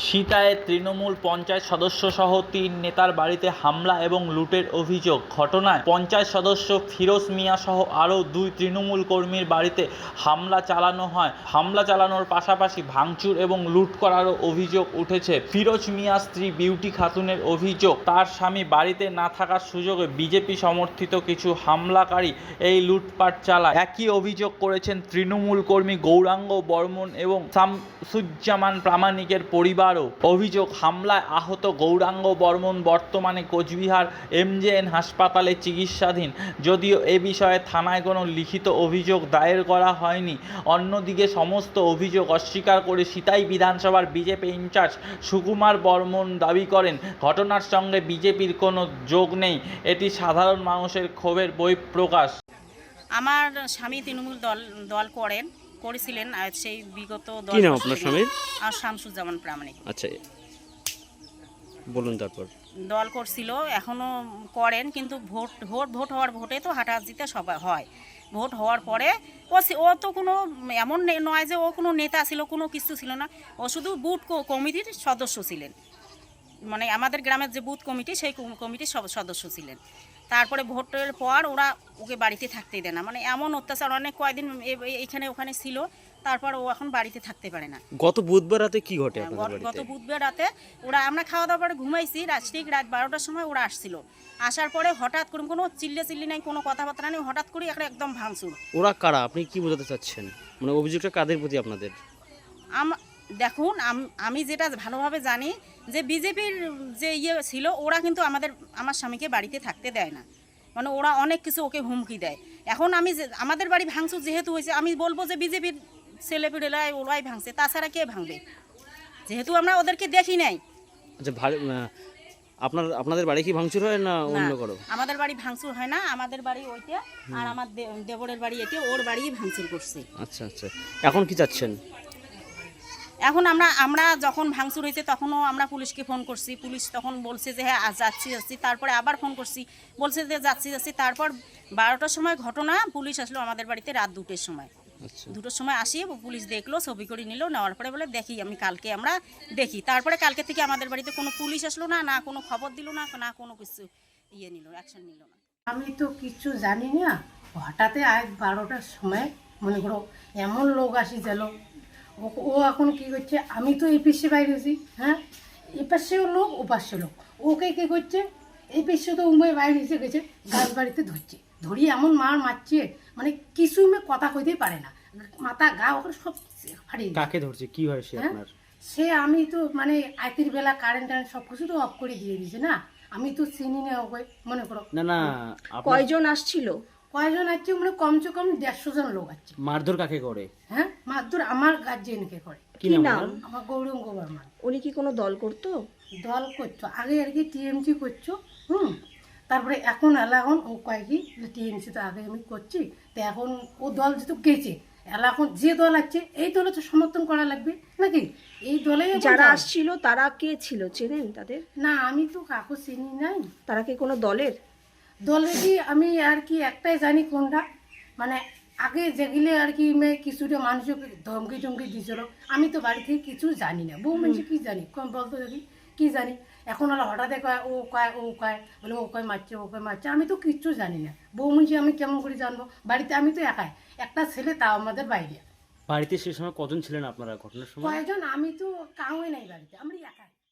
সিতায়ে তৃণমূল পঞ্চায়েত সদস্যসহ ৩ নেতার বাড়িতে হামলা এবং লুটের অভিযোগ। ঘটনায় পঞ্চায়েত সদস্য ফিরোজ মিয়া সহ আরও ২ তৃণমূল কর্মীর বাড়িতে হামলা চালানো হয়। হামলা চালানোর পাশাপাশি ভাঙচুর এবং লুট করারও অভিযোগ উঠেছে। ফিরোজ মিয়ার স্ত্রী বিউটি খাতুনের অভিযোগ, তার স্বামী বাড়িতে না থাকার সুযোগে বিজেপি সমর্থিত কিছু হামলাকারী এই লুটপাট চালায়। একই অভিযোগ করেছেন তৃণমূল কর্মী গৌরাঙ্গ বর্মন এবং শামসুজ্জামান প্রামাণিকের পরিবারও। অভিযোগ, হামলায় আহত গৌরাঙ্গ বর্মন বর্তমানে কোচবিহার এমজেএন হাসপাতালে চিকিৎসাধীন। যদিও এ বিষয়ে থানায় কোনো লিখিত অভিযোগ দায়ের করা হয়নি। অন্যদিকে সমস্ত অভিযোগ অস্বীকার করে সিতাই বিধানসভার বিজেপি ইনচার্জ সুকুমার বর্মন দাবি করেন, ঘটনার সঙ্গে বিজেপির কোনো যোগ নেই। এটি সাধারণ মানুষের ক্ষোভের বহিঃপ্রকাশ। আমার স্বামী তৃণমূল দল করেছিলেন আর সেই বিগত কি নাম আপনার স্বামীর? আর শামসুজ্জামান প্রামাণিক। আচ্ছা, বলুন। তারপর দল করছিল, এখনো করেন, কিন্তু ভোট হওয়ার ভোটে তো হাঁটাহাঁটিতে সবাই হয়। ভোট হওয়ার পরে ও তো কোনো এমন নয় যে ও কোনো নেতা ছিল, কোনো কিছু ছিল না। ও শুধু বুথ কমিটির সদস্য ছিলেন, মানে আমাদের গ্রামের যে বুথ কমিটি সেই কমিটির সদস্য ছিলেন। তারপরে ভোটের পর ওরা ওকে বাড়িতে থাকতেই দেয় না, মানে এমন অত্যাচার, অনেক কয়েকদিন এখানে ওখানে ছিল, তারপর ও এখন বাড়িতে থাকতে পারে না। গত বুধবার রাতে কি ঘটে? গত বুধবার রাতে আমরা খাওয়া দাওয়া করে ঘুমাইছি, ঠিক রাত 12টার সময় ওরা আসছিল। আসার পরে হঠাৎ করে কোনো চিল্লি নাই, কোনো কথাবার্তা নেই, হঠাৎ করে একদম ভাঙচুর। ওরা কারা? আপনি কি বোঝাতে চাচ্ছেন? মানে অভিযোগটা কাদের প্রতি আপনাদের? দেখুন, আমি যেটা ভালোভাবে জানি যে বিজেপির যে ছিল, ওরা কিন্তু আমার স্বামীকে বাড়িতে থাকতে দেয় না, মানে ওরা অনেক কিছু ওকে হুমকি দেয়। এখন আমাদের বাড়ি ভাঙচুর যেহেতু হয়েছে, আমি বলবো যে বিজেপির ছেলেপিলেরাই ওরাই ভাঙছে, তাছাড়া কে ভাঙবে, যেহেতু আমরা ওদেরকে দেখি নাই। আচ্ছা, আপনাদের বাড়ি কি ভাঙচুর হয় না অন্য কারো? আমাদের বাড়ি ভাঙচুর হয় না, আমাদের বাড়ি ওইটা, আর আমার দেবরের বাড়ি এটা, ওর বাড়ি ভাঙচুর করছে। আচ্ছা আচ্ছা, এখন কি চাচ্ছেন? এখন আমরা যখন ভাঙচুর হয়েছে তখনও আমরা পুলিশকে ফোন করছি, পুলিশ তখন বলছে যে হ্যাঁ যাচ্ছি। তারপরে আবার ফোন করছি, বলছে যে যাচ্ছি। তারপর 12টার সময় ঘটনা, পুলিশ আসলো আমাদের বাড়িতে রাত 2টের সময়। 2টোর সময় আসি, পুলিশ দেখলো, ছবি করে নিল, নেওয়ার পরে বলে দেখি আমরা দেখি। তারপরে কালকে থেকে আমাদের বাড়িতে কোনো পুলিশ আসলো না কোনো খবর দিল না কোনো কিছু নিল, অ্যাকশন নিল না। আমি তো কিছু জানি না, হঠাৎ আজ 12টার সময় মনে করো এমন লোক আসি গেল। ও এখন কি করছে, আমি তো এই পাশে বাইরে আছি, হ্যাঁ, এই পাশেও লোক ও পাশে লোক, ওকে কি করছে, এই পাশে তো উমে বাইরে এসে গেছে, গাছ বাড়িতে ধরি এমন মারছে, মানে কিছু কথা কইতেই পারে না, মাথা গা ওখানে সব ফাটিয়ে। কাকে ধরছে? কি হয় সে আপনার? সে আমি তো মানে আইতির বেলা কারেন্ট সব কিছু তো অফ করে দিয়ে দিয়েছে না, আমি তো চিনি না ওকে, মনে করো। না, কয়জন আসছিল? কয়জন আছে মানে কমসে কম 150 জন লোক আছে। মারধর কাকে করে? হ্যাঁ, মারধর আমার গার্জিয়ানকে করে। কি নাম? আমার গৌরঙ্গ বর্মন। উনি কি কোনো দল করতো? দল করতো আগে আর কি, টিএমসি করছো, তারপরে এখন ও কয় কি টিএমসি তো আগে আমি করছি, তো এখন ও দল যেহেতু গেছে, এখন যে দল আছে এই দলে তো সমর্থন করা লাগবে নাকি, এই দলে যারা আসছিল তারা কে ছিল, চেনেন তাদের? না, আমি তো কাকু চিনি নাই। তারা কি কোনো দলের? কি আমি আর কি একটাই জানি কোনটা, মানে আগে যেগুলো আর কি কিছুটা মানুষকে ধমকি দিয়েছিল, আমি তো বাড়ি থেকে কিছু জানি না, বউ মানুষ কি জানি, কম বলতো দেখি কি জানি। এখন হঠাৎ কয় ও বলে ও কয় মারছে, আমি তো কিচ্ছু জানি না, বউ মানুষ আমি কেমন করে জানবো, বাড়িতে আমি তো একাই, একটা ছেলে, তাও আমাদের বাইরে। বাড়িতে সে সময় কজন ছিলেন আপনারা ঘটনার সময়? কয়জন, আমি তো কাউই নাই বাড়িতে, আমরা